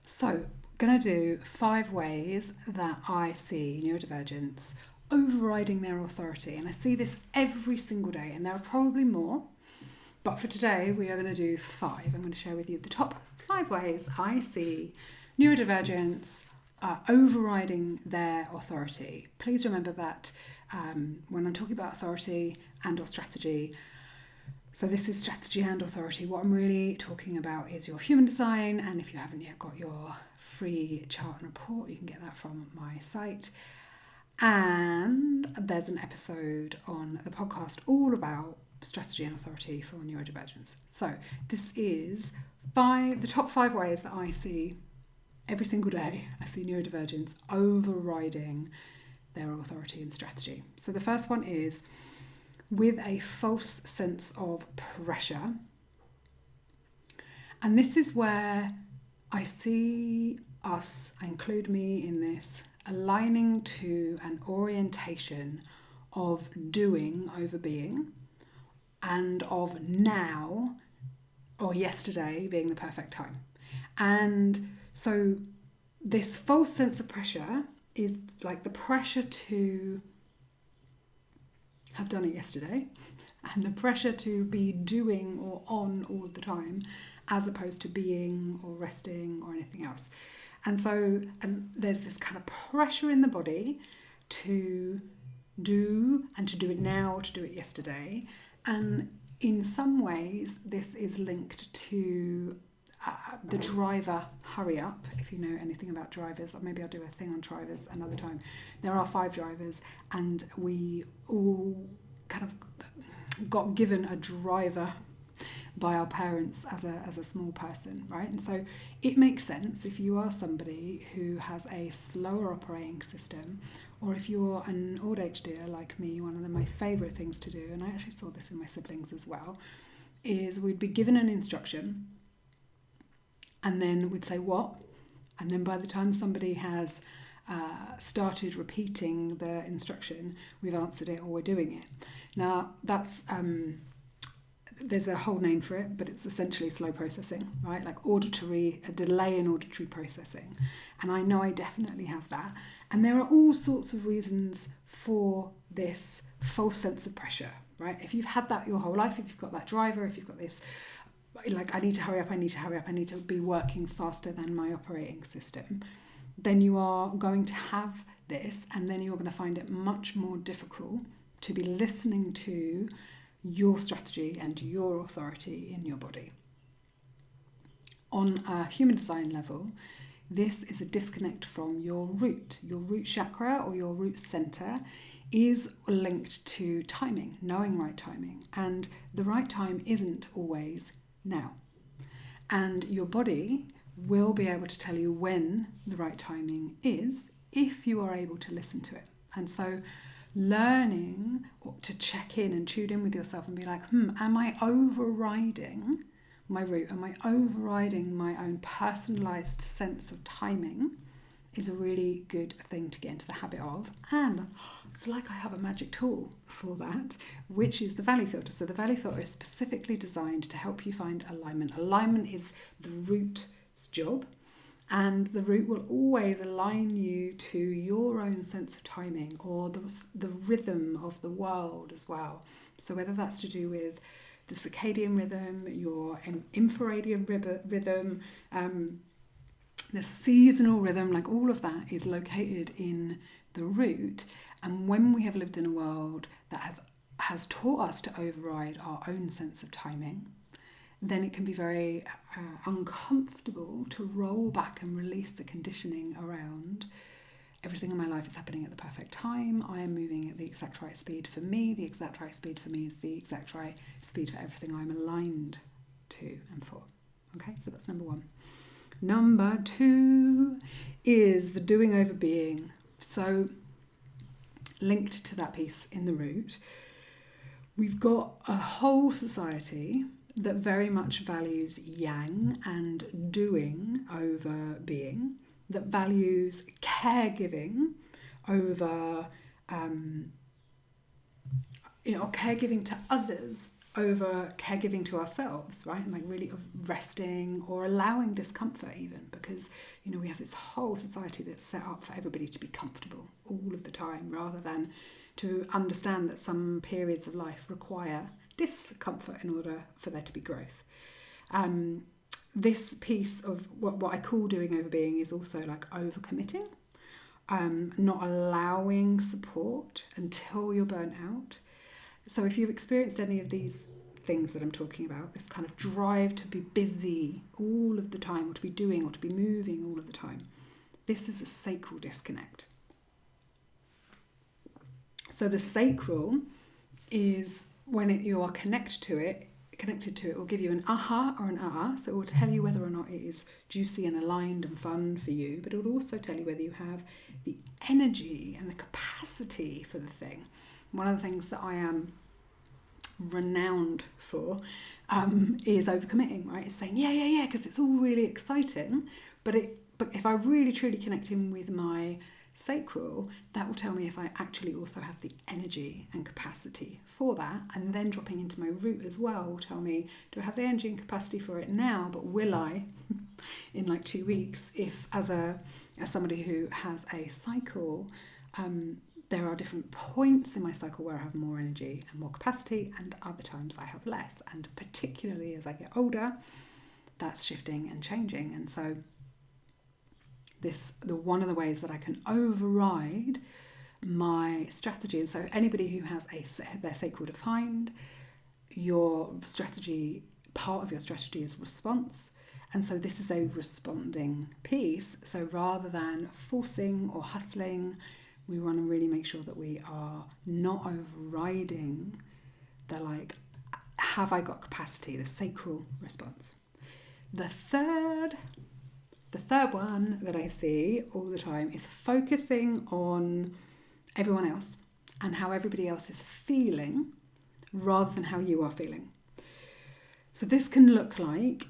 So, going to do 5 ways that I see neurodivergents overriding their authority. And I see this every single day, and there are probably more. But for today, we are going to do 5. I'm going to share with you the top 5 ways I see neurodivergents overriding their authority. Please remember that when I'm talking about authority and or strategy, so this is strategy and authority. What I'm really talking about is your human design. And if you haven't yet got your free chart and report, you can get that from my site. And there's an episode on the podcast all about strategy and authority for neurodivergence. So this is the top 5 ways that I see every single day. I see neurodivergence overriding their authority and strategy. So the first one is with a false sense of pressure. And this is where I see us, I include me in this, aligning to an orientation of doing over being and of now or yesterday being the perfect time. And so this false sense of pressure is like the pressure to have done it yesterday and the pressure to be doing or on all the time as opposed to being or resting or anything else. And so there's this kind of pressure in the body to do and to do it now or to do it yesterday. And in some ways, this is linked to the driver hurry up. If you know anything about drivers, or maybe I'll do a thing on drivers another time. There are 5 drivers, and we all kind of got given a driver by our parents as a small person, right? And so it makes sense if you are somebody who has a slower operating system, or if you're an AuDHDer like me. One of my favourite things to do, and I actually saw this in my siblings as well, is we'd be given an instruction and then we'd say what? And then by the time somebody has started repeating the instruction, we've answered it or we're doing it. Now that's there's a whole name for it, but it's essentially slow processing, right? Like a delay in auditory processing. And I know I definitely have that. And there are all sorts of reasons for this false sense of pressure, right? If you've had that your whole life, if you've got that driver, if you've got this, like, I need to hurry up, I need to be working faster than my operating system, then you are going to have this, and then you're going to find it much more difficult to be listening to your strategy and your authority in your body. On a human design level, this is a disconnect from your root. Your root chakra or your root center is linked to timing, knowing right timing. And the right time isn't always now. And your body will be able to tell you when the right timing is if you are able to listen to it. And so learning to check in and tune in with yourself and be like, am I overriding my root? Am I overriding my own personalized sense of timing? Is a really good thing to get into the habit of. And it's like I have a magic tool for that, which is the value filter. So the value filter is specifically designed to help you find alignment. Alignment is the root's job. And the root will always align you to your own sense of timing or the rhythm of the world as well. So whether that's to do with the circadian rhythm, your infradian rhythm, the seasonal rhythm, like all of that is located in the root. And when we have lived in a world that has taught us to override our own sense of timing, then it can be very uncomfortable to roll back and release the conditioning around everything in my life is happening at the perfect time. I am moving at the exact right speed for me. The exact right speed for me is the exact right speed for everything I'm aligned to and for. Okay, so that's number 1. Number 2 is the doing over being. So linked to that piece in the root, we've got a whole society that very much values yang and doing over being, that values caregiving over, caregiving to others over caregiving to ourselves, right? And like really of resting or allowing discomfort even, because, you know, we have this whole society that's set up for everybody to be comfortable all of the time, rather than to understand that some periods of life require discomfort in order for there to be growth. This piece of what I call doing overbeing is also like overcommitting, not allowing support until you're burnt out. So if you've experienced any of these things that I'm talking about, this kind of drive to be busy all of the time, or to be doing, or to be moving all of the time, this is a sacral disconnect. So the sacral is when you are connected to it will give you an aha or an ah. So it will tell you whether or not it is juicy and aligned and fun for you, but it will also tell you whether you have the energy and the capacity for the thing. One of the things that I am renowned for is overcommitting, right? It's saying, yeah, because it's all really exciting, but if I really truly connect in with my sacral, that will tell me if I actually also have the energy and capacity for that. And then dropping into my root as well will tell me, do I have the energy and capacity for it now, but will I in like 2 weeks? If as somebody who has a cycle, there are different points in my cycle where I have more energy and more capacity, and other times I have less. And particularly as I get older, that's shifting and changing. And so one of the ways that I can override my strategy, and so anybody who has their sacral defined, part of your strategy is response. And so this is a responding piece. So rather than forcing or hustling, we want to really make sure that we are not overriding the have I got capacity, the sacral response. The third one that I see all the time is focusing on everyone else and how everybody else is feeling rather than how you are feeling. So this can look like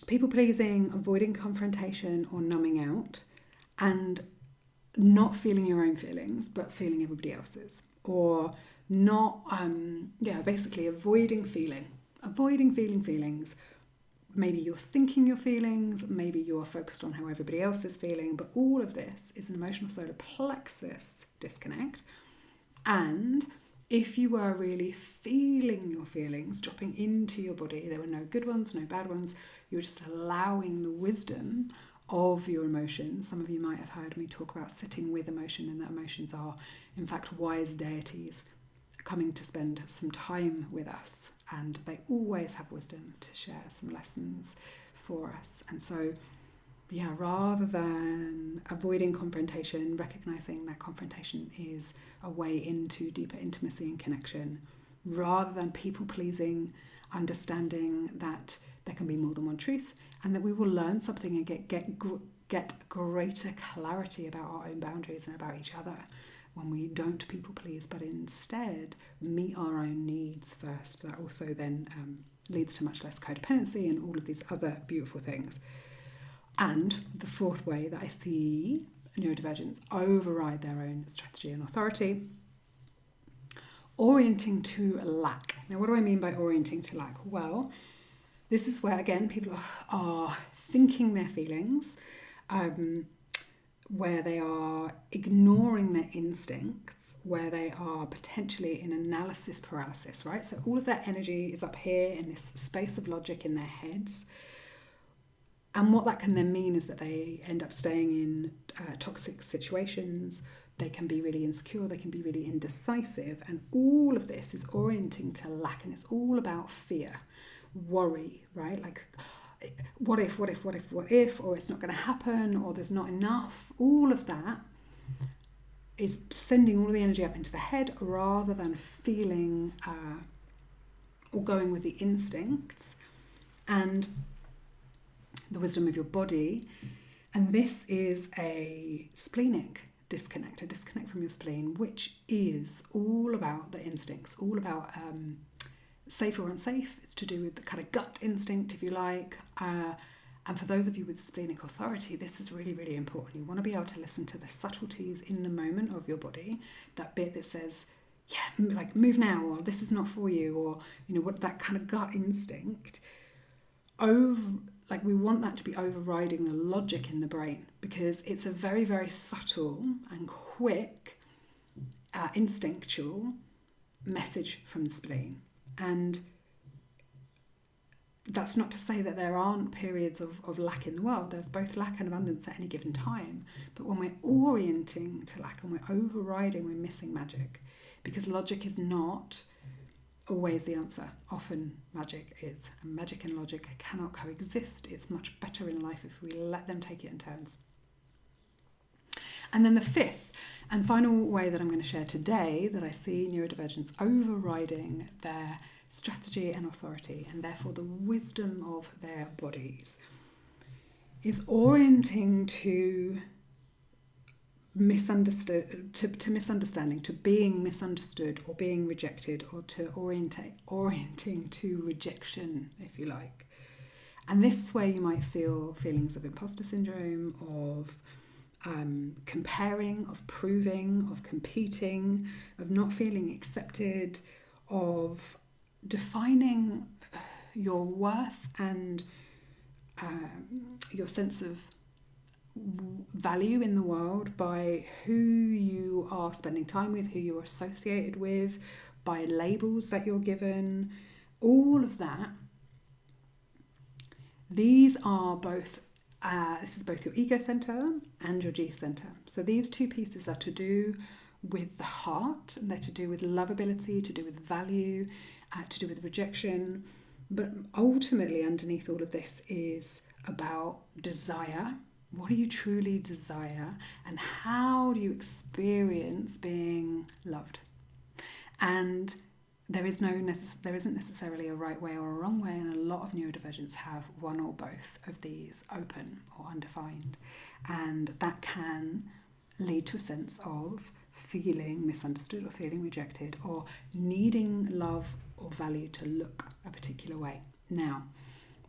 people pleasing, avoiding confrontation or numbing out, and not feeling your own feelings, but feeling everybody else's, or not, basically avoiding feeling feelings. Maybe you're thinking your feelings, maybe you're focused on how everybody else is feeling, but all of this is an emotional solar plexus disconnect. And if you were really feeling your feelings, dropping into your body, there were no good ones, no bad ones, you were just allowing the wisdom of your emotions. Some of you might have heard me talk about sitting with emotion, and that emotions are in fact wise deities coming to spend some time with us, and they always have wisdom to share some lessons for us. And so rather than avoiding confrontation, recognizing that confrontation is a way into deeper intimacy and connection, rather than people pleasing, understanding that there can be more than one truth, and that we will learn something and get greater clarity about our own boundaries and about each other when we don't people please, but instead meet our own needs first. That also then leads to much less codependency and all of these other beautiful things. And the fourth way that I see neurodivergents override their own strategy and authority, orienting to lack. Now, what do I mean by orienting to lack? Well, this is where, again, people are thinking their feelings, where they are ignoring their instincts, where they are potentially in analysis paralysis, right? So all of their energy is up here in this space of logic in their heads. And what that can then mean is that they end up staying in toxic situations. They can be really insecure, they can be really indecisive. And all of this is orienting to lack, and it's all about fear, worry, right? Like, what if, or it's not going to happen, or there's not enough. All of that is sending all the energy up into the head rather than feeling or going with the instincts and the wisdom of your body. And this is a splenic disconnect, a disconnect from your spleen, which is all about the instincts, all about safe or unsafe. It's to do with the kind of gut instinct, if you like. And for those of you with splenic authority, this is really, really important. You want to be able to listen to the subtleties in the moment of your body, that bit that says, like move now, or this is not for you, or what, that kind of gut instinct we want that to be overriding the logic in the brain, because it's a very, very subtle and quick instinctual message from the spleen. And that's not to say that there aren't periods of lack in the world. There's both lack and abundance at any given time. But when we're orienting to lack and we're overriding, we're missing magic, because logic is not always the answer. Often magic is, and magic and logic cannot coexist. It's much better in life if we let them take it in turns. And then the fifth and final way that I'm going to share today that I see neurodivergence overriding their strategy and authority, and therefore the wisdom of their bodies, is orienting to misunderstanding, to being misunderstood or being rejected, or to orienting to rejection, if you like. And this way you might feel feelings of imposter syndrome, of comparing, of proving, of competing, of not feeling accepted, of defining your worth and your sense of value in the world by who you are spending time with, who you're associated with, by labels that you're given, all of that. These are both, this is both your ego center and your G center. So these two pieces are to do with the heart, and they're to do with lovability, to do with value, to do with rejection. But ultimately underneath all of this is about desire. What do you truly desire, and how do you experience being loved? And there isn't necessarily a right way or a wrong way, and a lot of neurodivergents have one or both of these open or undefined, and that can lead to a sense of feeling misunderstood or feeling rejected or needing love or value to look a particular way. Now,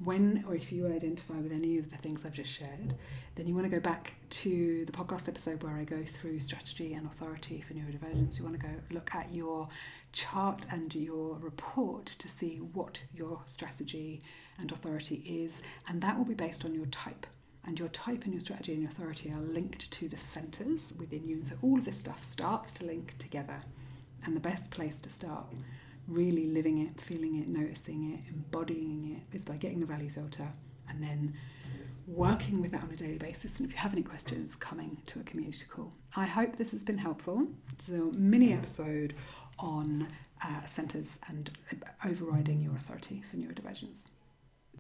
when or if you identify with any of the things I've just shared, then you want to go back to the podcast episode where I go through strategy and authority for neurodivergence. You want to go look at your chart and your report to see what your strategy and authority is, and that will be based on your type. And your type and your strategy and your authority are linked to the centres within you. And so all of this stuff starts to link together. And the best place to start really living it, feeling it, noticing it, embodying it, is by getting the value filter and then working with that on a daily basis. And if you have any questions, coming to a community call. I hope this has been helpful. It's a mini episode on centres and overriding your authority for neurodivergence.